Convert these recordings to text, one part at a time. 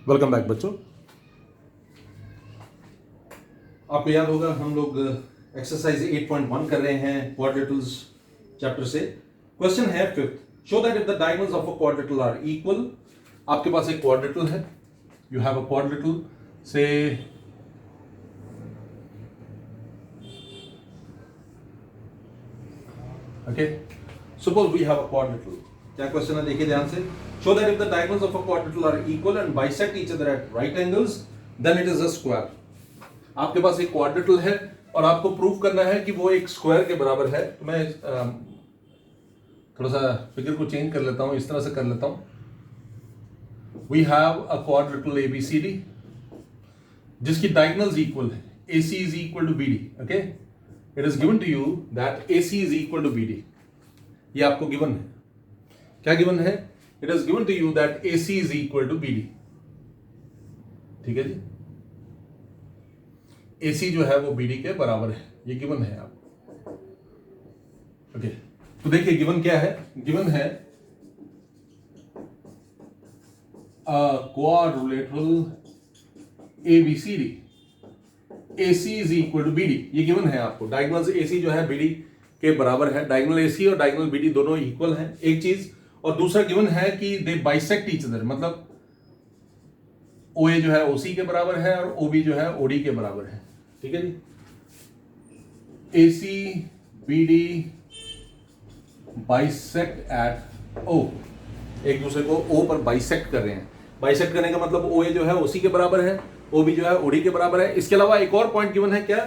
Welcome back बच्चों। आपको याद होगा हम लोग एक्सरसाइज 8.1 कर रहे हैं क्वाड्रेटल्स चैप्टर से। क्वेश्चन है fifth, show that if the diagonals of a quadrilateral are equal. आपके पास एक क्वाड्रेटल है, यू हैव अ क्वाड्रेटल से okay, suppose we have a quadrilateral. क्या क्वेश्चन है देखिए ध्यान से। Show that if the diagonals of a quadrilateral are equal and bisect each other at right angles then it is a square. आपके पास एक quadrilateral है और आपको प्रूव करना है कि वो एक स्क्वायर के बराबर है। तो मैं थोड़ा सा फिगर को चेंज कर लेता हूं, इस तरह से कर लेता हूं। We have a quadrilateral ABCD जिसकी डायगोनल्स इक्वल है। AC is equal to BD। Okay, it is given to you that AC is equal to BD। ये आपको गिवन है। क्या गिवन है? It is given to you that AC is equal to BD। ठीक है जी, AC जो है वो BD के बराबर है, ये गिवन है आपको। ओके, तो देखिए गिवन क्या है। गिवन है quadrilateral ABCD AC is equal to BD। ये गिवन है आपको। डायगोनल AC जो है BD के बराबर है। डायगोनल AC और डायगोनल BD दोनों इक्वल हैं, एक चीज। और दूसरा गिवन है कि दे बाइसेक्ट ईच अदर, मतलब OA जो है OC के बराबर है और OB जो है OD के बराबर है। ठीक है जी, AC BD bisect at O, एक दूसरे को O पर बाइसेक्ट कर रहे हैं। बाइसेक्ट करने का मतलब OA जो है OC के बराबर है, OB जो है OD के बराबर है। इसके अलावा एक और पॉइंट गिवन है, क्या?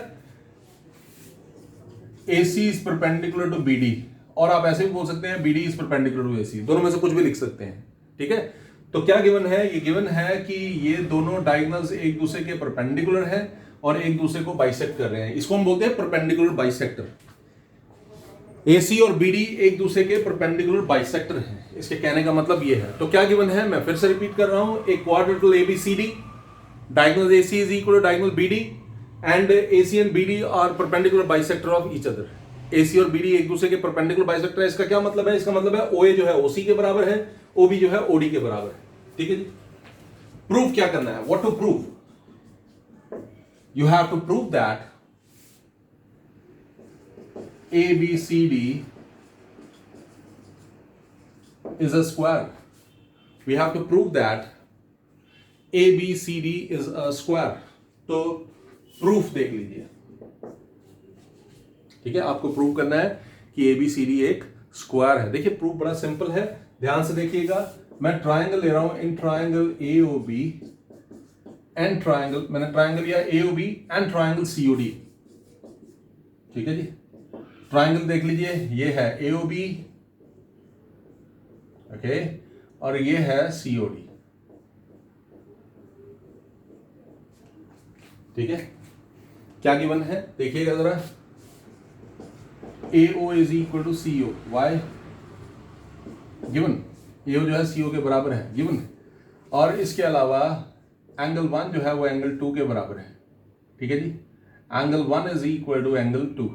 AC is perpendicular to BD, और आप ऐसे भी बोल सकते हैं BD is perpendicular to AC। दोनों में से कुछ भी लिख सकते हैं। ठीक है, तो क्या गिवन है? ये गिवन है कि ये दोनों डायगोनल्स एक दूसरे के परपेंडिकुलर हैं और एक दूसरे को बाइसेक्ट कर रहे हैं। इसको हम बोलते हैं परपेंडिकुलर बाइसेक्टर। AC और BD एक दूसरे के परपेंडिकुलर बाइसेक्टर हैं, इसके कहने का मतलब ये है। तो क्या गिवन है, मैं फिर से रिपीट कर रहा हूं। एक quadrilateral ABCD, diagonal AC is equal to diagonal BD and AC and BD are perpendicular bisector of each other. AC और BD एक दूसरे के परपेंडिकुलर बाइसेक्टर है। इसका क्या मतलब है? इसका मतलब है OA जो है OC के बराबर है, OB जो है OD के बराबर है। ठीक है जी, प्रूफ क्या करना है? What to prove? You have to prove that ABCD is a square. We have to prove that ABCD is a square. तो प्रूफ देख लीजिए। ठीक है, आपको प्रूव करना है कि ABCD एक स्क्वायर है। देखिए प्रूफ बड़ा सिंपल है, ध्यान से देखिएगा। मैं ट्राइंगल ले रहा हूं, इन ट्राइंगल AOB एंड ट्राइंगल, मैंने ट्राइंगल लिया AOB एंड ट्राइंगल COD। ठीक है जी, ट्राइंगल देख लीजिए, ये है AOB, ओके, और ये है COD। ठीक है, क्या गिवन है देखिएगा जरा। AO is equal to CO। Why? Given AO जो है CO के बराबर है, गिवन है। और इसके अलावा एंगल 1 जो है वो एंगल 2 के बराबर है। ठीक है जी, angle 1 is equal to angle 2।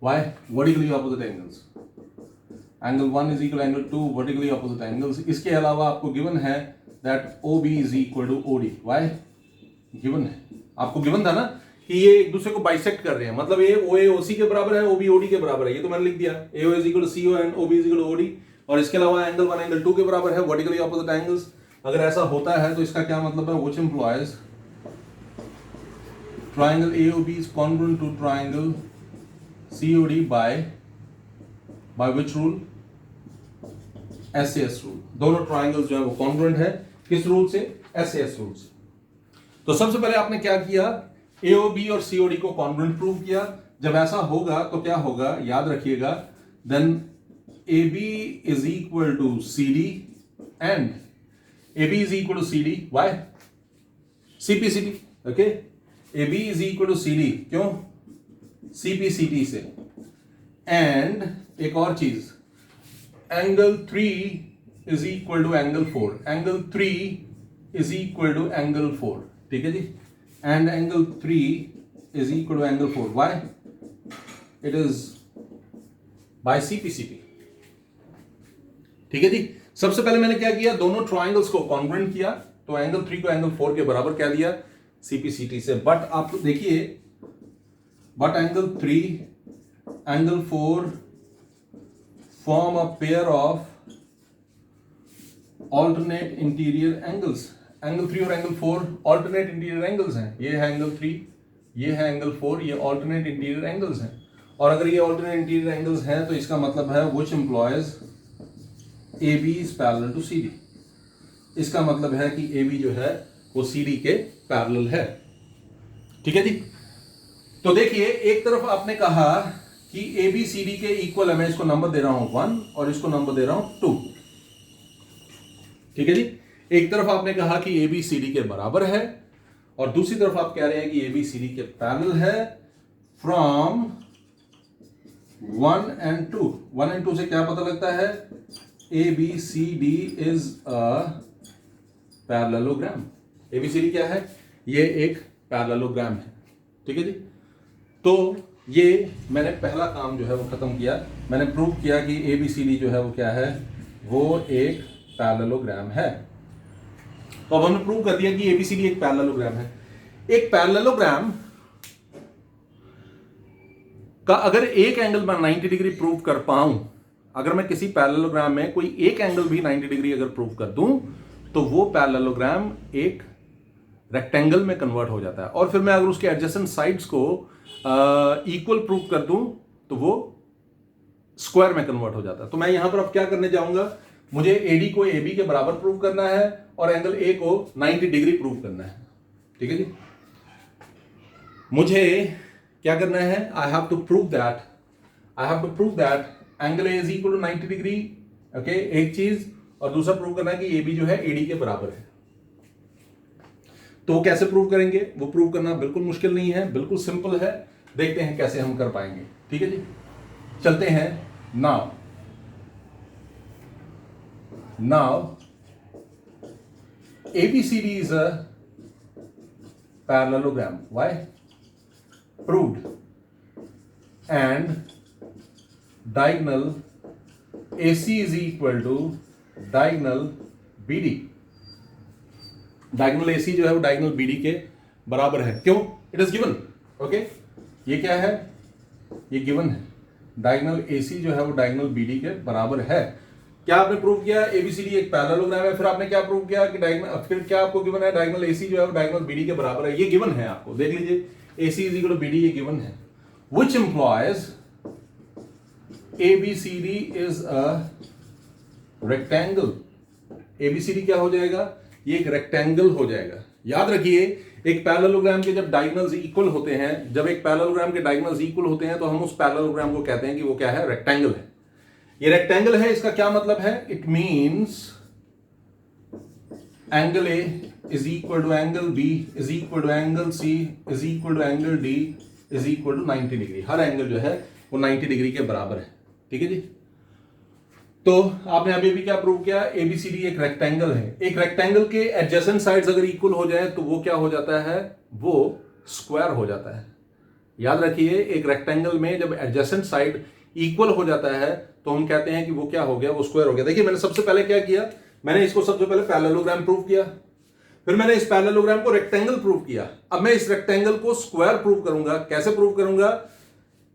Why? Vertically opposite angles. Angle 1 is equal angle 2, vertically opposite angles. इसके अलावा आपको गिवन है that OB is equal to OD। Why? Given है, आपको गिवन था ना कि ये एक दूसरे को बाइसेक्ट कर रहे हैं, मतलब ये OA OC के बराबर है, OB OD के बराबर है। ये तो मैंने लिख दिया, AO is equal to CO and OB is equal to OD। और इसके अलावा एंगल 1 एंगल 2 के बराबर है, वर्टिकली ऑपोजिट एंगल्स। अगर ऐसा होता है तो इसका क्या मतलब है? Which implies triangle AOB is congruent to triangle COD by which rule? SAS rule. दोनों ट्राइंगल्स जो है वो कॉन्ग्रुएंट है, किस रूल से? SAS रूल से। तो सबसे पहले आपने क्या किया? AOB और COD को कॉन्ग्रुएंट प्रूव किया। जब ऐसा होगा तो क्या होगा, याद रखिएगा, then AB is equal to CD and AB is equal to CD। Why? CPCT। Okay, AB is equal to CD, क्यों? CPCT से। एंड एक और चीज, angle 3 is equal to angle 4। Angle 3 is equal to angle 4। ठीक है जी, and angle 3 is equal to angle 4। Why? It is by CPCT। ठीक है जी, सबसे पहले मैंने क्या किया? दोनों ट्राइंगल्स को कॉन्ग्रुएंट किया। तो एंगल 3 को एंगल 4 के बराबर कह दिया CPCT से। बट आप देखिए, but angle 3 angle 4 form a pair of alternate interior angles. Angle 3 और एंगल 4 ऑल्टरनेट इंटीरियर एंगल्स हैं। ये है एंगल 3, ये है एंगल 4, ये ऑल्टरनेट इंटीरियर एंगल्स हैं। और अगर ये ऑल्टरनेट इंटीरियर एंगल्स हैं तो इसका मतलब है which implies AB is parallel to CD। इसका मतलब है कि AB जो है वो CD के पैरेलल है। ठीक है जी। तो देखिए, एक तरफ आपने कहा कि AB CD के इक्वल है, मैं इसको नंबर दे रहा हूं 1 और इसको नंबर दे रहा हूं 2। ठीक है जी। एक तरफ आपने कहा कि AB CD के बराबर है और दूसरी तरफ आप कह रहे हैं कि AB CD के पैरेलल है फ्रॉम 1 and 2। 1 and 2 से क्या पता लगता है? ABCD is a parallelogram. ABCD क्या है? ये एक पैरेललोग्राम है। ठीक है जी। तो ये मैंने पहला काम जो है वो खत्म किया। मैंने प्रूव किया कि ABCD जो है वो क्या है? वो एक पैरेललोग्राम है। तो अब हमने प्रूव कर दिया कि ABCD एक पैरेललोग्राम है। एक पैरेललोग्राम का अगर एक एंगल मैं 90 डिग्री प्रूव कर पाऊं, अगर मैं किसी पैरेललोग्राम में कोई एक एंगल भी 90 डिग्री अगर प्रूव कर दूं, तो वो पैरेललोग्राम एक रेक्टेंगल में कन्वर्ट हो जाता है। और फिर मैं अगर उसके एडजेसेंट साइड्स को इक्वल प्रूव कर दूं तो वो स्क्वायर में कन्वर्ट हो जाता है। तो मैं यहां पर अब क्या करने जाऊंगा? मुझे AD को AB के बराबर प्रूव करना है और एंगल A को 90 डिग्री प्रूव करना है। ठीक है जी। मुझे क्या करना है? I have to prove that angle A is equal to 90 degree. Okay, एक चीज। और दूसरा प्रूव करना है कि AB जो है AD के बराबर है। तो वो कैसे प्रूव करेंगे? वो प्रूव करना बिल्कुल मुश्किल नहीं है, बिल्कुल सिंपल है। देखते हैं कैसे हम कर पाएंगे। ठीक है जी, चलते हैं। Now ABCD is a parallelogram. Why? Proved. And diagonal AC is equal to diagonal BD. Diagonal AC जो है वो diagonal BD के बराबर है। क्यों? It is given. Okay? ये क्या है? ये given है। Diagonal AC जो है वो diagonal BD के बराबर है। क्या आपने प्रूव किया? ABCD एक पैरेललोग्राम है। फिर आपने क्या प्रूव किया कि फिर क्या आपको गिवन है? डायगोनल AC जो है वो डायगोनल BD के बराबर है। ये गिवन है आपको, देख लीजिए। AC is equal to BD, ये गिवन है। Which implies ABCD is a rectangle. ABCD क्या हो जाएगा? ये एक रेक्टेंगल हो जाएगा। याद रखिए, एक पैरेललोग्राम के जब डायगोनल्स इक्वल होते हैं, जब एक पैरेललोग्राम के डायगोनल्स इक्वल होते हैं तो हम उस पैरेललोग्राम को कहते हैं कि वो क्या है? रेक्टेंगल है। ये रेक्टेंगल है, इसका क्या मतलब है? It means angle A is equal to angle B is equal to angle C is equal to angle D is equal to 90 degree. हर एंगल जो है वो 90 डिग्री के बराबर है। ठीक है जी। तो आपने अभी भी क्या प्रूव किया? ABCD एक रेक्टेंगल है। एक रेक्टेंगल के एडजेसेंट साइड्स अगर इक्वल हो जाए तो वो क्या हो जाता है? वो स्क्वायर हो जाता है। याद रखिए, एक रेक्टेंगल में जब एडजेसेंट साइड इक्वल हो जाता है तो हम कहते हैं कि वो क्या हो गया? वो स्क्वायर हो गया। देखिए, मैंने सबसे पहले क्या किया? मैंने इसको सबसे पहले पैरेललोग्राम प्रूव किया, फिर मैंने इस पैरेललोग्राम को रेक्टेंगल प्रूव किया। अब मैं इस रेक्टेंगल को स्क्वायर प्रूव करूंगा। कैसे प्रूव करूंगा?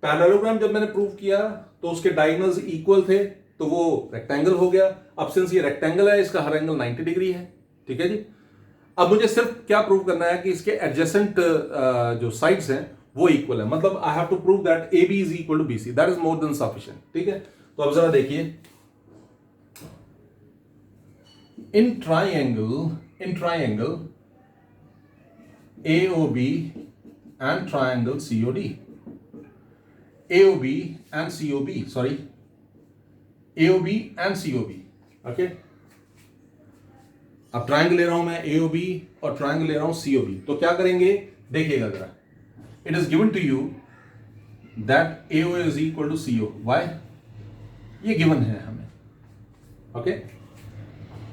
पैरेललोग्राम जब मैंने प्रूव किया तो उसके डायगोनल्स इक्वल थे तो वो रेक्टेंगल हो गया। अब सिंस ये रेक्टेंगल है, इसका हर एंगल 90 डिग्री है। ठीक है जी। अब मुझे सिर्फ क्या प्रूव करना है कि इसके एडजेसेंट जो साइड्स हैं वो इक्वल है। मतलब I have to prove that AB is equal to BC। That is more than sufficient. ठीक है। तो अब जरा देखिए, in triangle AOB and triangle COD, AOB and COB। Okay, अब ट्राइंगल ले रहा हूं मैं AOB और ट्राइंगल ले रहा हूं COB। तो क्या करेंगे? देखिएगा जरा। It is given to you that AO is equal to CO। Why? ये गिवन है हमें। ओके,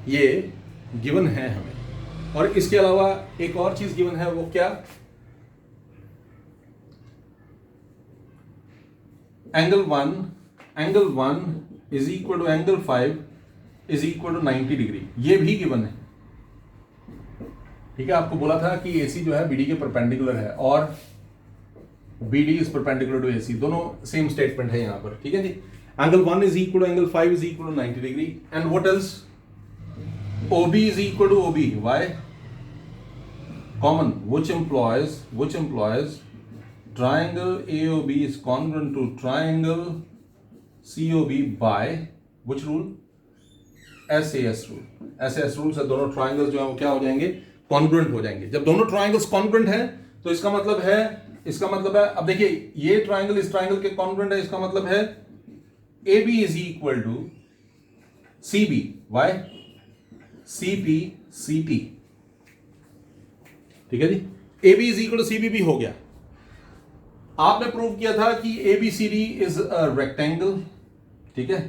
ये गिवन है हमें। और इसके अलावा एक और चीज गिवन है, वो क्या? Angle 1 is equal to angle 5 is equal to 90 degree. ये भी गिवन है। ठीक है, आपको बोला था कि AC जो है BD के परपेंडिकुलर है और BD is perpendicular to AC, दोनों सेम स्टेटमेंट है यहाँ पर, ठीक है जी। Angle 1 is equal to angle 5 is equal to 90 degree and what else, OB is equal to OB. Why? Common, which implies triangle AOB is congruent to triangle COB by which rule? SAS rule. SAS rule से दोनों triangles जो है वो क्या हो जाएंगे? Congruent हो जाएंगे। जब दोनों ट्राइंगल्स कॉन्ग्रुएंट हैं तो इसका मतलब है अब देखिए ये ट्राइंगल इस ट्राइंगल के कॉन्ग्रुएंट है, इसका मतलब है AB is equal to CB. Why? CP CT, ठीक है जी। AB is equal to CB भी हो गया। आपने प्रूव किया था कि ABCD इज अ रेक्टेंगल, ठीक है,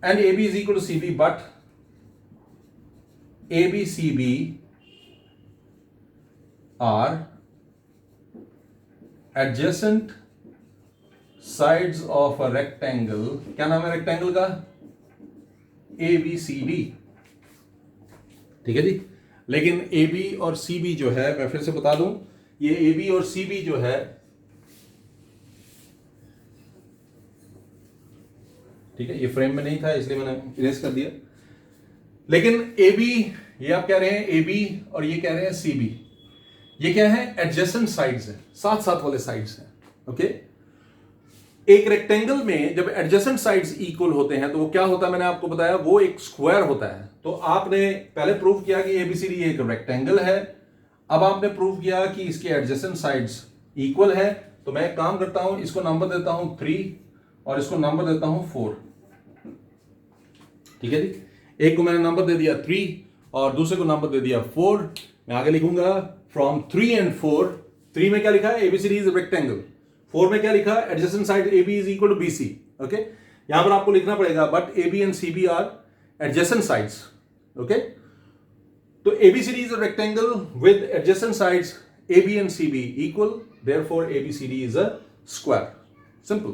and AB is equal to CB, but ABCB are adjacent sides of a rectangle. क्या नाम है रेक्टेंगल का? ABCD, ठीक है जी। लेकिन AB और CB जो है, मैं फिर से बता दूं, ये AB और CB जो है, ठीक है, ये फ्रेम में नहीं था इसलिए मैंने इरेज कर दिया। लेकिन AB, ये आप कह रहे हैं AB और ये कह रहे हैं CB, ये क्या है? एडजेसेंट साइड्स है, साथ साथ वाले साइड्स हैं, ओके। एक रेक्टेंगल में जब एडजेसेंट साइड्स इक्वल होते हैं तो वो क्या होता है, मैंने आपको बताया, वो एक स्क्वायर होता है। तो आपने पहले प्रूव किया कि ABCD एक रेक्टेंगल है, अब आपने प्रूव किया कि इसके एडजेसेंट साइड्स इक्वल है। तो मैं एक काम करता हूं, इसको नंबर देता हूं 3 और इसको नंबर देता हूं 4, ठीक है जी। एक को मैंने नंबर दे दिया 3 और दूसरे को नंबर दे दिया 4। मैं आगे लिखूंगा फ्रॉम 3 एंड 4। 3 में क्या लिखा है? ABCD is a rectangle. 4 में क्या लिखा? Adjacent side AB is equal to BC, okay. यहां पर आपको लिखना पड़ेगा but AB and CB are adjacent sides, okay. तो ABCD is a rectangle with adjacent sides AB and CB equal, therefore ABCD is a square, simple,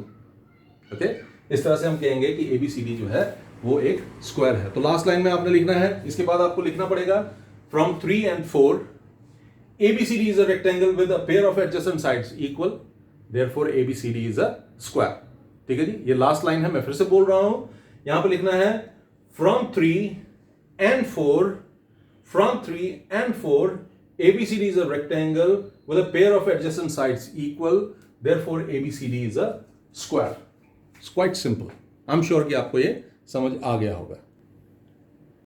okay. इस तरह से हम कहेंगे कि ABCD जो है वो एक स्क्वायर है। तो लास्ट लाइन में आपने लिखना है, इसके बाद आपको लिखना पड़ेगा from 3 and 4 ABCD is a rectangle with a pair of adjacent sides equal, therefore ABCD is a square, ठीक है जी। ये लास्ट लाइन है, मैं फिर से बोल रहा हूं, यहां पे लिखना है from 3 and 4 ABCD is a rectangle with a pair of adjacent sides equal, therefore ABCD is a square. It's quite simple. I'm sure कि आपको ये समझ आ गया होगा।